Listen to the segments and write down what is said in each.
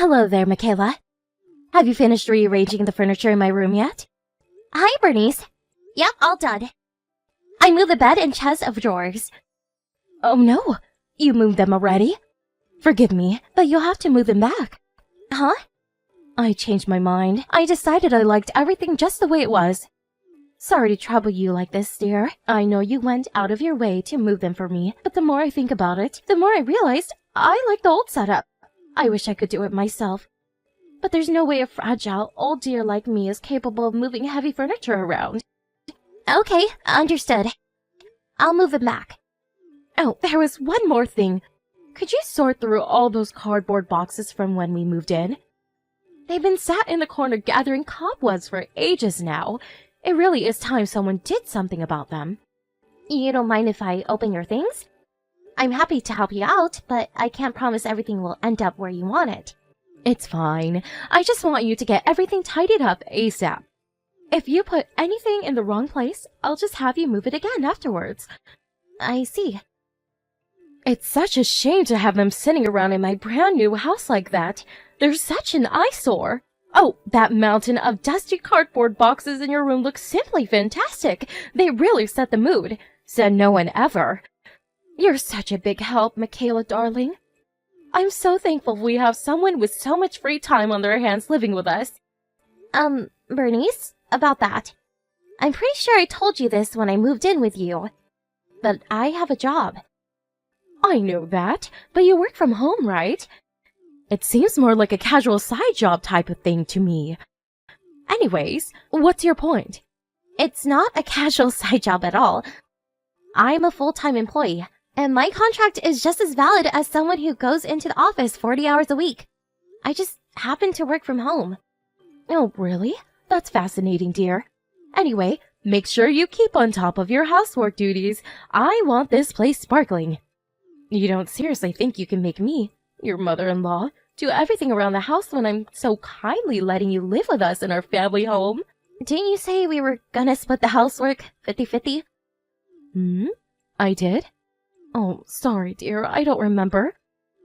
Hello there, Michaela. Have you finished rearranging the furniture in my room yet? Hi, Bernice. Yep, all done. I moved the bed and chest of drawers. Oh no, you moved them already? Forgive me, but you'll have to move them back. Huh? I changed my mind. I decided I liked everything just the way it was. Sorry to trouble you like this, dear. I know you went out of your way to move them for me, but the more I think about it, the more I realized I like the old setup. I wish I could do it myself. But there's no way a fragile old dear like me is capable of moving heavy furniture around. Okay, understood. I'll move them back. Oh, there was one more thing. Could you sort through all those cardboard boxes from when we moved in? They've been sat in the corner gathering cobwebs for ages now. It really is time someone did something about them. You don't mind if I open your things? I'm happy to help you out, but I can't promise everything will end up where you want it. It's fine. I just want you to get everything tidied up ASAP. If you put anything in the wrong place, I'll just have you move it again afterwards. I see. It's such a shame to have them sitting around in my brand new house like that. They're such an eyesore. Oh, that mountain of dusty cardboard boxes in your room looks simply fantastic. They really set the mood. Said no one ever. You're such a big help, Michaela, darling. I'm so thankful we have someone with so much free time on their hands living with us. Bernice, about that. I'm pretty sure I told you this when I moved in with you. But I have a job. I know that, but you work from home, right? It seems more like a casual side job type of thing to me. Anyways, what's your point? It's not a casual side job at all. I'm a full-time employee, and my contract is just as valid as someone who goes into the office 40 hours a week. I just happen to work from home. Oh, really? That's fascinating, dear. Anyway, make sure you keep on top of your housework duties. I want this place sparkling. You don't seriously think you can make me, your mother-in-law, do everything around the house when I'm so kindly letting you live with us in our family home? Didn't you say we were gonna split the housework 50-50? I did? Oh, sorry, dear, I don't remember.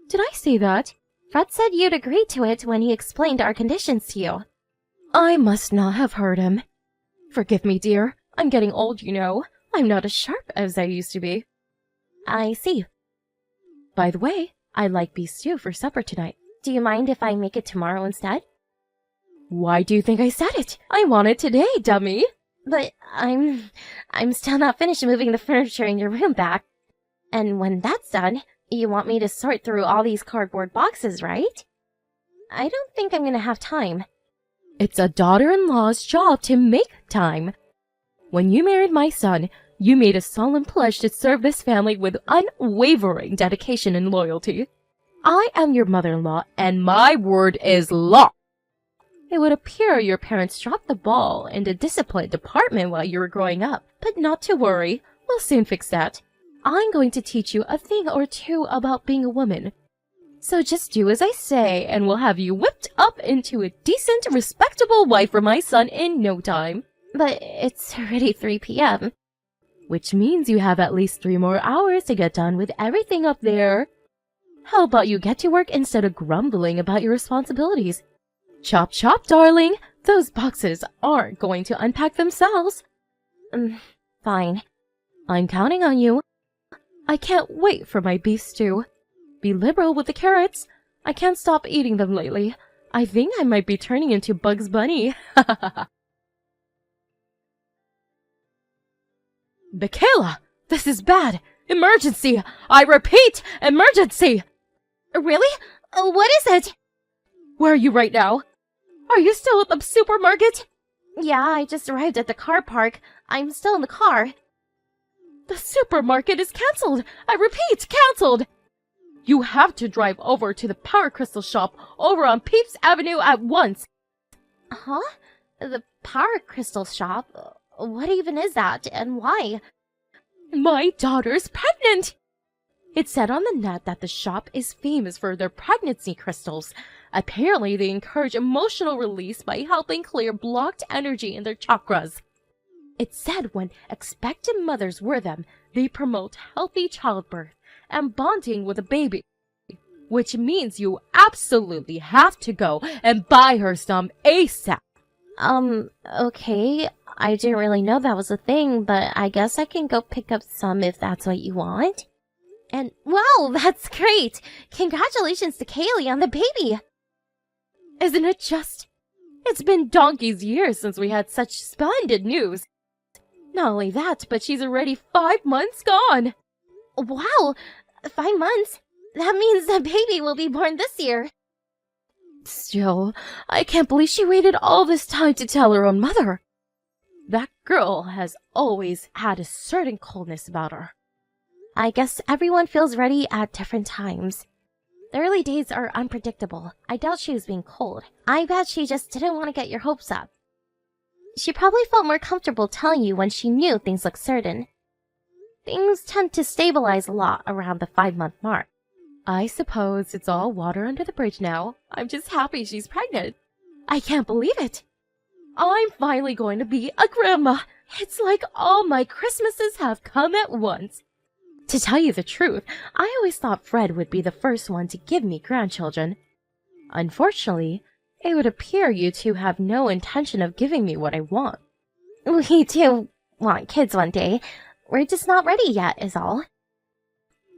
Did I say that? Fred said you'd agreed to it when he explained our conditions to you. I must not have heard him. Forgive me, dear. I'm getting old, you know. I'm not as sharp as I used to be. I see. By the way, I'd like beef stew for supper tonight. Do you mind if I make it tomorrow instead? Why do you think I said it? I want it today, dummy. But I'm still not finished moving the furniture in your room back. And when that's done, you want me to sort through all these cardboard boxes, right? I don't think I'm gonna have time. It's a daughter-in-law's job to make time. When you married my son, you made a solemn pledge to serve this family with unwavering dedication and loyalty. I am your mother-in-law, and my word is law. It would appear your parents dropped the ball in the discipline department while you were growing up, but not to worry, we'll soon fix that. I'm going to teach you a thing or two about being a woman. So just do as I say, and we'll have you whipped up into a decent, respectable wife for my son in no time. But it's already 3 p.m. Which means you have at least 3 more hours to get done with everything up there. How about you get to work instead of grumbling about your responsibilities? Chop chop, darling. Those boxes aren't going to unpack themselves. Fine. I'm counting on you. I can't wait for my beef stew. Be liberal with the carrots. I can't stop eating them lately. I think I might be turning into Bugs Bunny. Michaela, this is bad. Emergency. I repeat, emergency. Really? What is it? Where are you right now? Are you still at the supermarket? Yeah, I just arrived at the car park. I'm still in the car. The supermarket is cancelled. I repeat, cancelled. You have to drive over to the Power Crystal shop over on Peeps Avenue at once. Huh? The Power Crystal shop? What even is that, and why? My daughter's pregnant! It said on the net that the shop is famous for their pregnancy crystals. Apparently, they encourage emotional release by helping clear blocked energy in their chakras. It said when expectant mothers wear them, they promote healthy childbirth and bonding with a baby. which means you absolutely have to go and buy her some ASAP. Okay. I didn't really know that was a thing, but I guess I can go pick up some if that's what you want. And wow, that's great! Congratulations to Kaylee on the baby! Isn't it just? It's been donkey's years since we had such splendid news. Not only that, but she's already 5 months gone. Wow! 5 months? That means the baby will be born this year. Still, I can't believe she waited all this time to tell her own mother. That girl has always had a certain coldness about her. I guess everyone feels ready at different times. The early days are unpredictable. I doubt she was being cold. I bet she just didn't want to get your hopes up. She probably felt more comfortable telling you when she knew things looked certain. Things tend to stabilize a lot around the 5-month mark. I suppose it's all water under the bridge now. I'm just happy she's pregnant. I can't believe it. I'm finally going to be a grandma. It's like all my Christmases have come at once. To tell you the truth, I always thought Fred would be the first one to give me grandchildren. Unfortunately, it would appear you two have no intention of giving me what I want. We do want kids one day. We're just not ready yet, is all.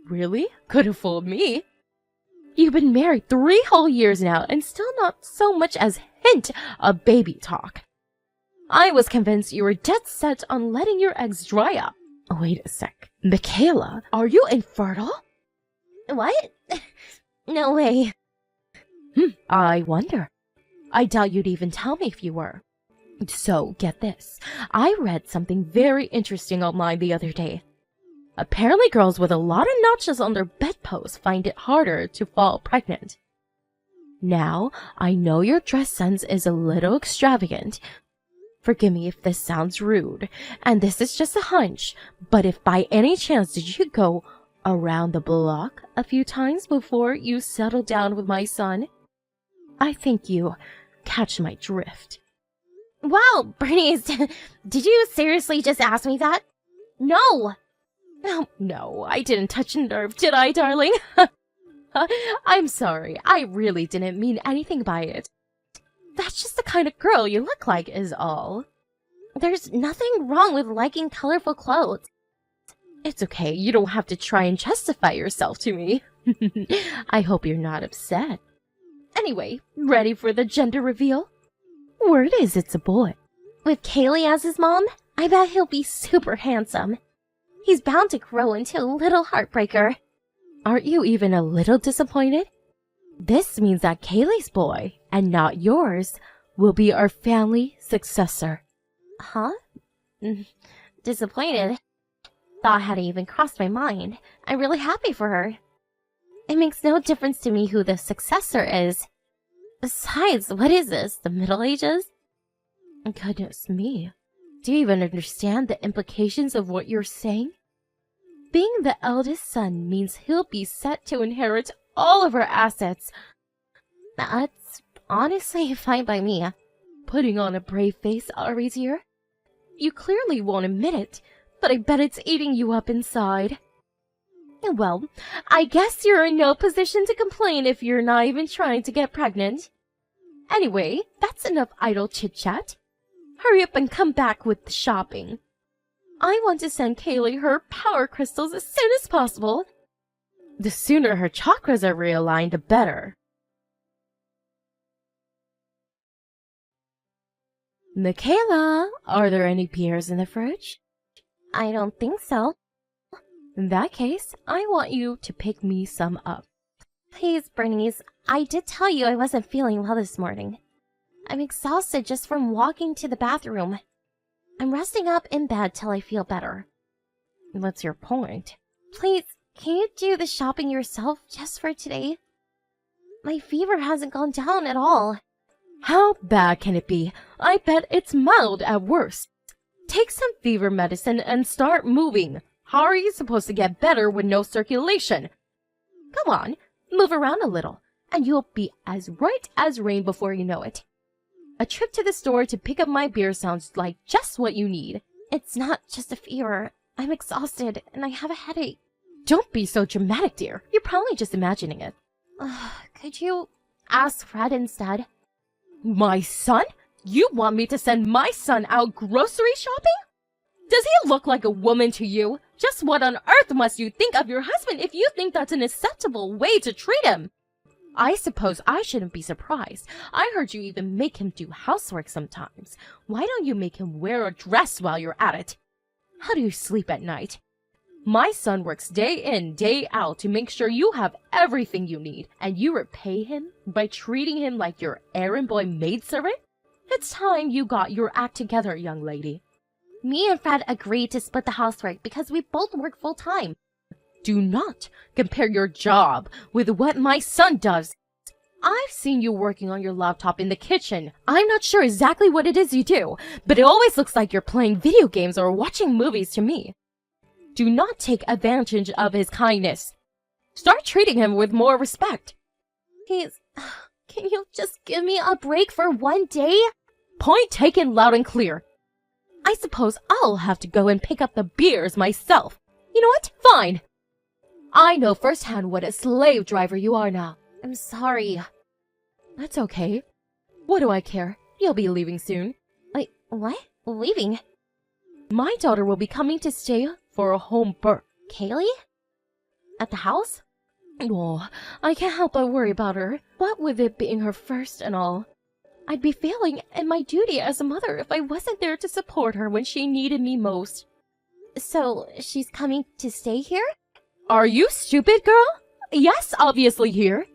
Really? Could have fooled me. You've been married 3 whole years now and still not so much as hint of baby talk. I was convinced you were dead set on letting your eggs dry up. Wait a sec. Michaela, are you infertile? What? No way. I wonder. I doubt you'd even tell me if you were. So, get this. I read something very interesting online the other day. Apparently girls with a lot of notches on their bedposts find it harder to fall pregnant. Now, I know your dress sense is a little extravagant. Forgive me if this sounds rude, and this is just a hunch, but if by any chance did you go around the block a few times before you settled down with my son? I think you catch my drift. Wow, Bernice, did you seriously just ask me that? No! Oh, no, I didn't touch a nerve, did I, darling? I'm sorry, I really didn't mean anything by it. That's just the kind of girl you look like, is all. There's nothing wrong with liking colorful clothes. It's okay, you don't have to try and justify yourself to me. I hope you're not upset. Anyway, ready for the gender reveal? Word is it's a boy. With Kaylee as his mom, I bet he'll be super handsome. He's bound to grow into a little heartbreaker. Aren't you even a little disappointed? This means that Kaylee's boy, and not yours, will be our family successor. Huh? Disappointed? Thought hadn't even crossed my mind. I'm really happy for her. It makes no difference to me who the successor is. Besides, what is this, the Middle Ages? Goodness me. Do you even understand the implications of what you're saying? Being the eldest son means he'll be set to inherit all of our assets. That's honestly fine by me. Putting on a brave face, Arisier? You clearly won't admit it, but I bet it's eating you up inside. Well, I guess you're in no position to complain if you're not even trying to get pregnant. Anyway, that's enough idle chit-chat. Hurry up and come back with the shopping. I want to send Kaylee her power crystals as soon as possible. The sooner her chakras are realigned, the better. Michaela, are there any beers in the fridge? I don't think so. In that case, I want you to pick me some up. Please, Bernice, I did tell you I wasn't feeling well this morning. I'm exhausted just from walking to the bathroom. I'm resting up in bed till I feel better. What's your point? Please, can you do the shopping yourself just for today? My fever hasn't gone down at all. How bad can it be? I bet it's mild at worst. Take some fever medicine and start moving. How are you supposed to get better with no circulation? Come on, move around a little, and you'll be as right as rain before you know it. A trip to the store to pick up my beer sounds like just what you need. It's not just a fever. I'm exhausted, and I have a headache. Don't be so dramatic, dear. You're probably just imagining it. Could you ask Fred instead? My son? You want me to send my son out grocery shopping? Does he look like a woman to you? Just what on earth must you think of your husband if you think that's an acceptable way to treat him? I suppose I shouldn't be surprised. I heard you even make him do housework sometimes. Why don't you make him wear a dress while you're at it? How do you sleep at night? My son works day in, day out to make sure you have everything you need, and you repay him by treating him like your errand boy maidservant? It's time you got your act together, young lady. Me and Fred agreed to split the housework because we both work full-time. Do not compare your job with what my son does. I've seen you working on your laptop in the kitchen. I'm not sure exactly what it is you do, but it always looks like you're playing video games or watching movies to me. Do not take advantage of his kindness. Start treating him with more respect. Please, can you just give me a break for one day? Point taken loud and clear. I suppose I'll have to go and pick up the beers myself. You know what? Fine. I know firsthand what a slave driver you are now. I'm sorry. That's okay. What do I care? You'll be leaving soon. Wait, what? Leaving? My daughter will be coming to stay for a home birth. Kaylee? At the house? Oh, I can't help but worry about her. What with it being her first and all. I'd be failing in my duty as a mother if I wasn't there to support her when she needed me most. So, she's coming to stay here? Are you stupid, girl? Yes, obviously here.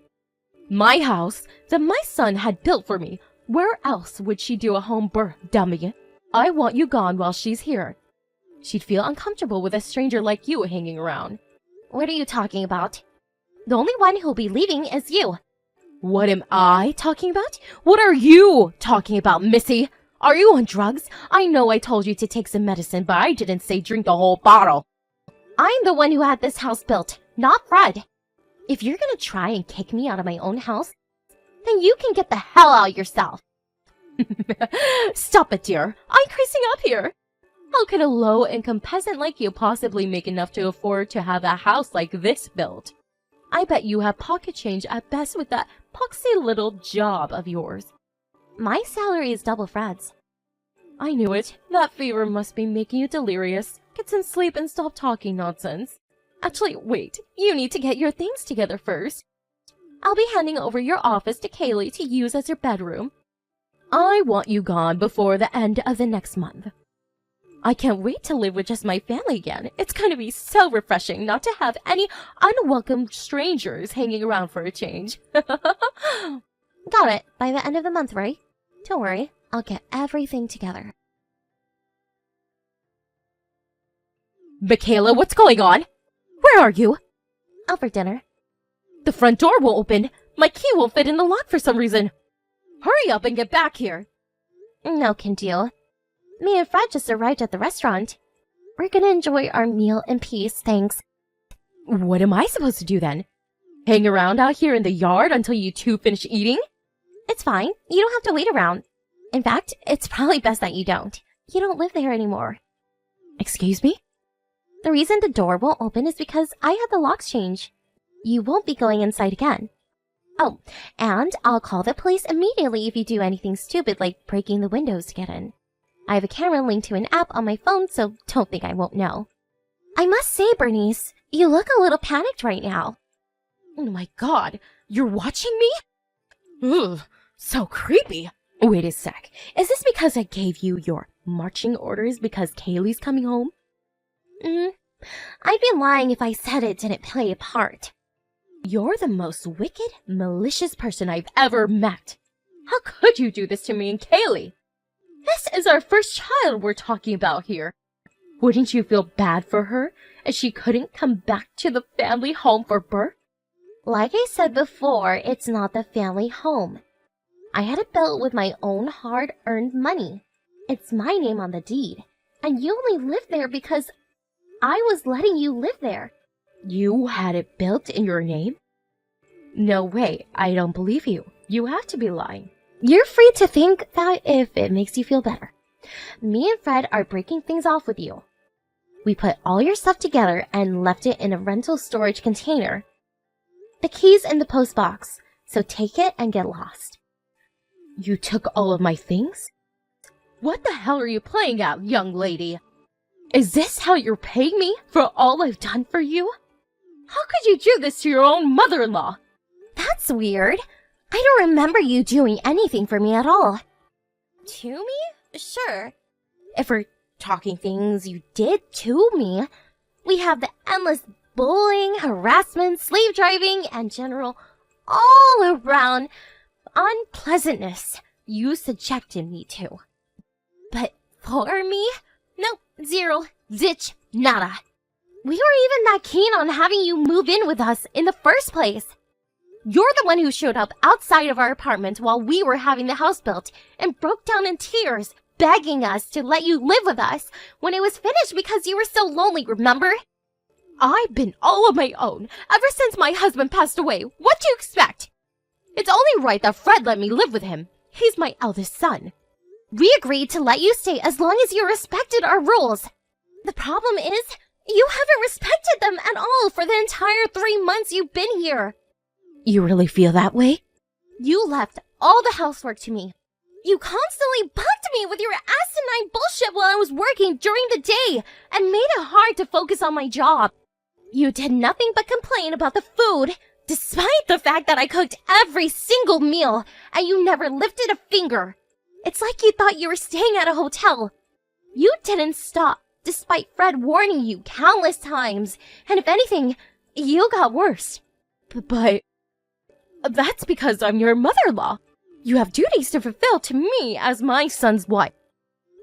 My house that my son had built for me. Where else would she do a home birth, dummy? I want you gone while she's here. She'd feel uncomfortable with a stranger like you hanging around. What are you talking about? The only one who'll be leaving is you. What am I talking about? What are you talking about, Missy? Are you on drugs? I know I told you to take some medicine, but I didn't say drink the whole bottle. I'm the one who had this house built, not Fred. If you're gonna try and kick me out of my own house, then you can get the hell out yourself. Stop it, dear. I'm creasing up here. How could a low-income peasant like you possibly make enough to afford to have a house like this built? I bet you have pocket change at best with that poxy little job of yours. My salary is double Fred's. I knew it. That fever must be making you delirious. Get some sleep and stop talking nonsense. Actually, wait. You need to get your things together first. I'll be handing over your office to Kaylee to use as your bedroom. I want you gone before the end of the next month. I can't wait to live with just my family again. It's going to be so refreshing not to have any unwelcome strangers hanging around for a change. Got it. By the end of the month, right? Don't worry. I'll get everything together. Michaela, what's going on? Where are you? Out for dinner. The front door won't open. My key won't fit in the lock for some reason. Hurry up and get back here. No can do. Me and Fred just arrived at the restaurant. We're gonna enjoy our meal in peace, thanks. What am I supposed to do then? Hang around out here in the yard until you two finish eating? It's fine. You don't have to wait around. In fact, it's probably best that you don't. You don't live there anymore. Excuse me? The reason the door won't open is because I had the locks changed. You won't be going inside again. Oh, and I'll call the police immediately if you do anything stupid like breaking the windows to get in. I have a camera linked to an app on my phone, so don't think I won't know. I must say, Bernice, you look a little panicked right now. Oh my god, you're watching me? Ugh, so creepy. Wait a sec, is this because I gave you your marching orders because Kaylee's coming home? I'd be lying if I said it didn't play a part. You're the most wicked, malicious person I've ever met. How could you do this to me and Kaylee? This is our first child we're talking about here. Wouldn't you feel bad for her if she couldn't come back to the family home for birth? Like I said before, it's not the family home. I had it built with my own hard-earned money. It's my name on the deed. And you only live there because I was letting you live there. You had it built in your name? No way, I don't believe you. You have to be lying. You're free to think that if it makes you feel better. Me and Fred are breaking things off with you. We put all your stuff together and left it in a rental storage container. The key's in the post box, so take it and get lost. You took all of my things? What the hell are you playing at, young lady? Is this how you're paying me for all I've done for you? How could you do this to your own mother-in-law? That's weird. I don't remember you doing anything for me at all. To me? Sure. If we're talking things you did to me, we have the endless bullying, harassment, slave driving, and general all-around unpleasantness you subjected me to. But for me? No, zero, zitch, nada. We were even that keen on having you move in with us in the first place. You're the one who showed up outside of our apartment while we were having the house built and broke down in tears, begging us to let you live with us when it was finished because you were so lonely, remember? I've been all on my own ever since my husband passed away. What do you expect? It's only right that Fred let me live with him. He's my eldest son. We agreed to let you stay as long as you respected our rules. The problem is, you haven't respected them at all for the entire 3 months you've been here. You really feel that way? You left all the housework to me. You constantly bugged me with your asinine bullshit while I was working during the day and made it hard to focus on my job. You did nothing but complain about the food, despite the fact that I cooked every single meal and you never lifted a finger. It's like you thought you were staying at a hotel. You didn't stop, despite Fred warning you countless times, and if anything, you got worse. But that's because I'm your mother-in-law. You have duties to fulfill to me as my son's wife.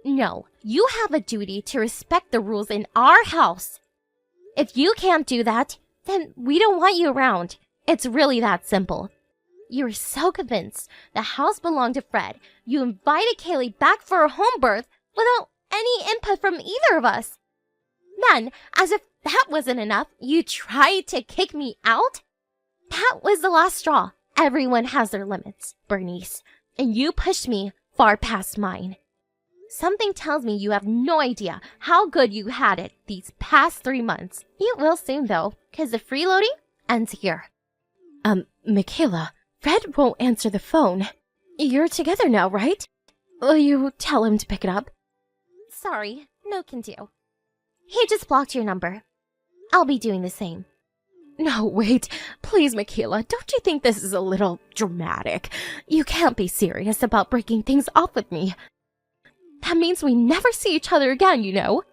No, you have a duty to respect the rules in our house. If you can't do that, then we don't want you around. It's really that simple. You were so convinced the house belonged to Fred, you invited Kaylee back for a home birth without any input from either of us. Then, as if that wasn't enough, you tried to kick me out? That was the last straw. Everyone has their limits, Bernice, and you pushed me far past mine. Something tells me you have no idea how good you had it these past 3 months. You will soon, though, because the freeloading ends here. Michaela, Fred won't answer the phone. You're together now, right? Will you tell him to pick it up? Sorry, no can do. He just blocked your number. I'll be doing the same. No, wait. Please, Michaela, don't you think this is a little dramatic? You can't be serious about breaking things off with me. That means we never see each other again, you know.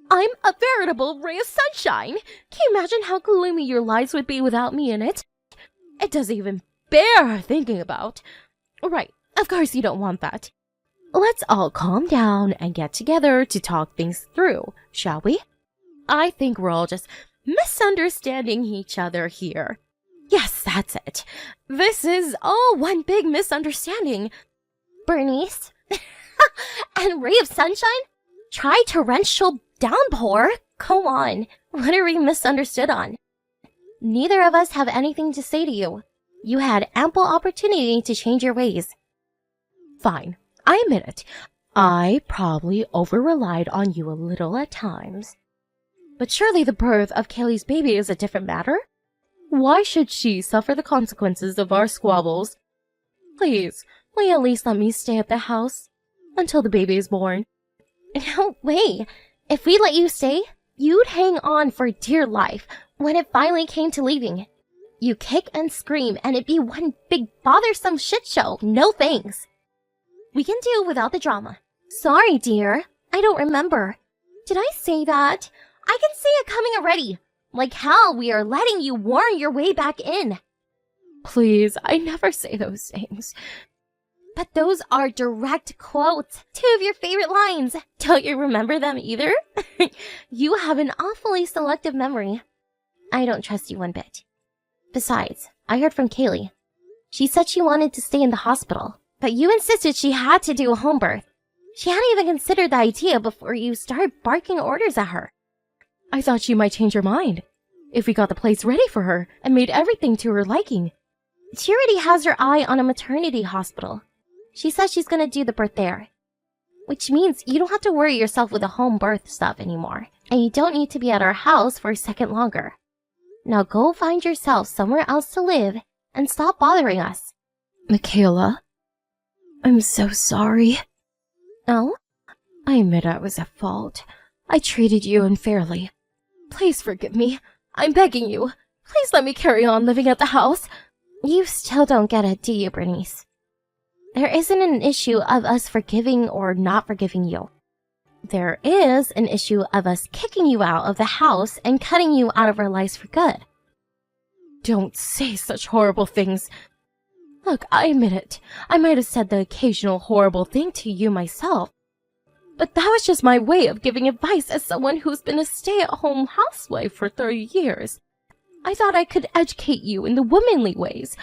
I'm a veritable ray of sunshine. Can you imagine how gloomy your lives would be without me in it? It doesn't even bear thinking about. Right, of course you don't want that. Let's all calm down and get together to talk things through, shall we? I think we're all just misunderstanding each other here. Yes, that's it. This is all one big misunderstanding. Bernice? And ray of sunshine? Try torrential downpour? Go on. What are we misunderstood on? Neither of us have anything to say to you. You had ample opportunity to change your ways. Fine, I admit it. I probably over-relied on you a little at times. But surely the birth of Kaylee's baby is a different matter? Why should she suffer the consequences of our squabbles? Please, will you at least let me stay at the house until the baby is born? No way. If we let you stay, you'd hang on for dear life when it finally came to leaving. You kick and scream and it'd be one big bothersome shit show. No thanks. We can do without the drama. Sorry, dear. I don't remember. Did I say that? I can see it coming already. Like how we are letting you warn your way back in. Please, I never say those things. But those are direct quotes. 2 of your favorite lines. Don't you remember them either? You have an awfully selective memory. I don't trust you one bit. Besides, I heard from Kaylee. She said she wanted to stay in the hospital, but you insisted she had to do a home birth. She hadn't even considered the idea before you started barking orders at her. I thought she might change her mind if we got the place ready for her and made everything to her liking. She already has her eye on a maternity hospital. She says she's gonna do the birth there. Which means you don't have to worry yourself with the home birth stuff anymore. And you don't need to be at our house for a second longer. Now go find yourself somewhere else to live and stop bothering us. Michaela, I'm so sorry. Oh? I admit I was at fault. I treated you unfairly. Please forgive me. I'm begging you. Please let me carry on living at the house. You still don't get it, do you, Bernice? There isn't an issue of us forgiving or not forgiving you. There is an issue of us kicking you out of the house and cutting you out of our lives for good. Don't say such horrible things. Look, I admit it. I might have said the occasional horrible thing to you myself. But that was just my way of giving advice as someone who's been a stay-at-home housewife for 30 years. I thought I could educate you in the womanly ways.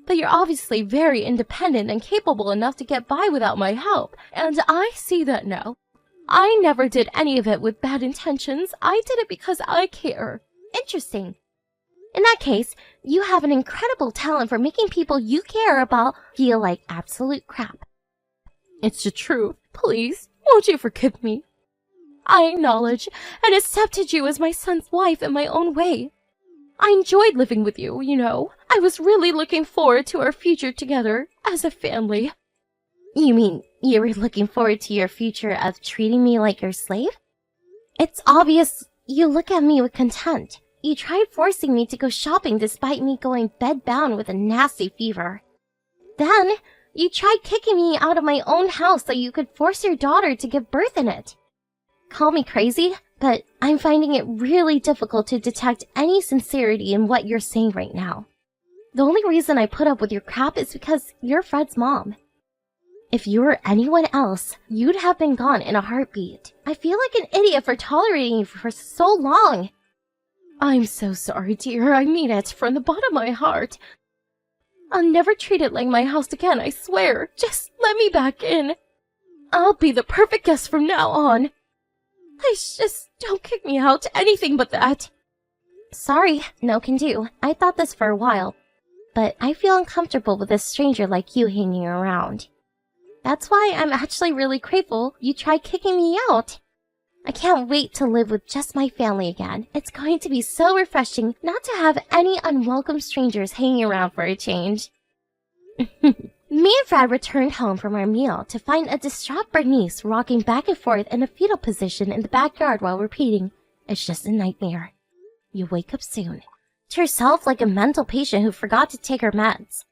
But you're obviously very independent and capable enough to get by without my help, and I see that now. I never did any of it with bad intentions. I did it because I care. Interesting. In that case, you have an incredible talent for making people you care about feel like absolute crap. It's the truth. Please, won't you forgive me? I acknowledge and accepted you as my son's wife in my own way. I enjoyed living with you, you know. I was really looking forward to our future together as a family. You mean you were looking forward to your future of treating me like your slave? It's obvious you look at me with contempt. You tried forcing me to go shopping despite me going bedbound with a nasty fever. Then, you tried kicking me out of my own house so you could force your daughter to give birth in it. Call me crazy, but I'm finding it really difficult to detect any sincerity in what you're saying right now. The only reason I put up with your crap is because you're Fred's mom. If you were anyone else, you'd have been gone in a heartbeat. I feel like an idiot for tolerating you for so long. I'm so sorry, dear. I mean it from the bottom of my heart. I'll never treat it like my house again, I swear. Just let me back in. I'll be the perfect guest from now on. Please just don't kick me out to anything but that. Sorry, no can do. I thought this for a while, but I feel uncomfortable with a stranger like you hanging around. That's why I'm actually really grateful you tried kicking me out. I can't wait to live with just my family again. It's going to be so refreshing not to have any unwelcome strangers hanging around for a change. Me and Fred returned home from our meal to find a distraught Bernice rocking back and forth in a fetal position in the backyard while repeating, "It's just a nightmare. You wake up soon," to herself like a mental patient who forgot to take her meds.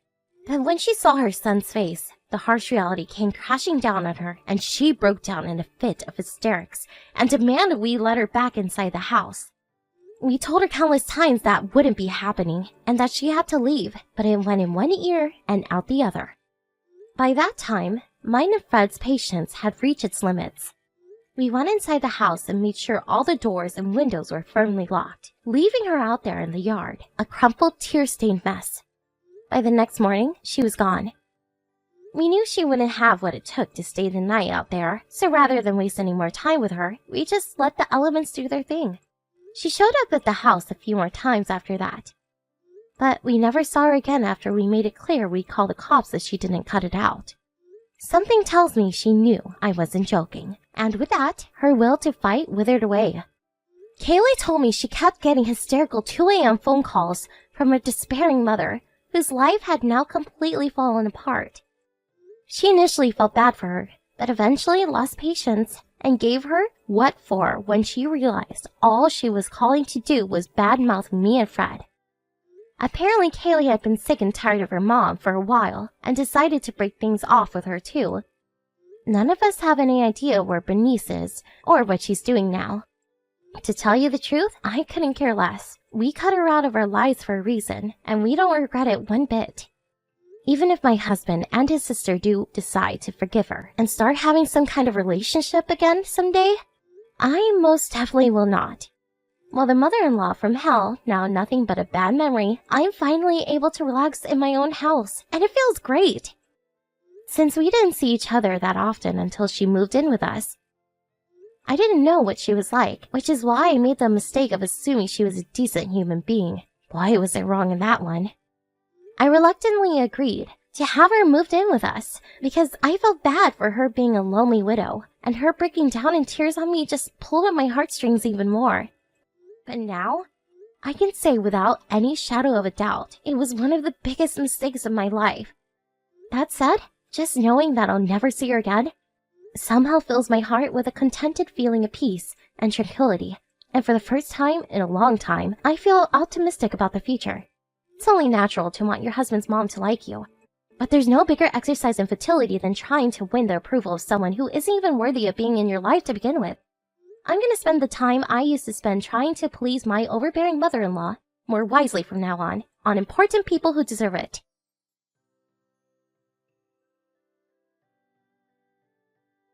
But when she saw her son's face, the harsh reality came crashing down on her, and she broke down in a fit of hysterics and demanded we let her back inside the house. We told her countless times that wouldn't be happening and that she had to leave, but it went in one ear and out the other. By that time, mine and Fred's patience had reached its limits. We went inside the house and made sure all the doors and windows were firmly locked, leaving her out there in the yard, a crumpled, tear-stained mess. By the next morning, she was gone. We knew she wouldn't have what it took to stay the night out there, so rather than waste any more time with her, we just let the elements do their thing. She showed up at the house a few more times after that. But we never saw her again after we made it clear we'd call the cops if she didn't cut it out. Something tells me she knew I wasn't joking, and with that, her will to fight withered away. Kaylee told me she kept getting hysterical 2 a.m. phone calls from her despairing mother, whose life had now completely fallen apart. She initially felt bad for her, but eventually lost patience and gave her what for when she realized all she was calling to do was badmouth me and Fred. Apparently Kaylee had been sick and tired of her mom for a while and decided to break things off with her too. None of us have any idea where Bernice is or what she's doing now. To tell you the truth, I couldn't care less. We cut her out of our lives for a reason, and we don't regret it one bit. Even if my husband and his sister do decide to forgive her and start having some kind of relationship again someday, I most definitely will not. While the mother-in-law from hell, now nothing but a bad memory, I'm finally able to relax in my own house, and it feels great. Since we didn't see each other that often until she moved in with us, I didn't know what she was like, which is why I made the mistake of assuming she was a decent human being. Boy, was I wrong in that one. I reluctantly agreed to have her moved in with us because I felt bad for her being a lonely widow, and her breaking down in tears on me just pulled at my heartstrings even more. But now, I can say without any shadow of a doubt, it was one of the biggest mistakes of my life. That said, just knowing that I'll never see her again somehow fills my heart with a contented feeling of peace and tranquility. And for the first time in a long time, I feel optimistic about the future. It's only natural to want your husband's mom to like you. But there's no bigger exercise in fertility than trying to win the approval of someone who isn't even worthy of being in your life to begin with. I'm gonna spend the time I used to spend trying to please my overbearing mother-in-law more wisely from now on important people who deserve it.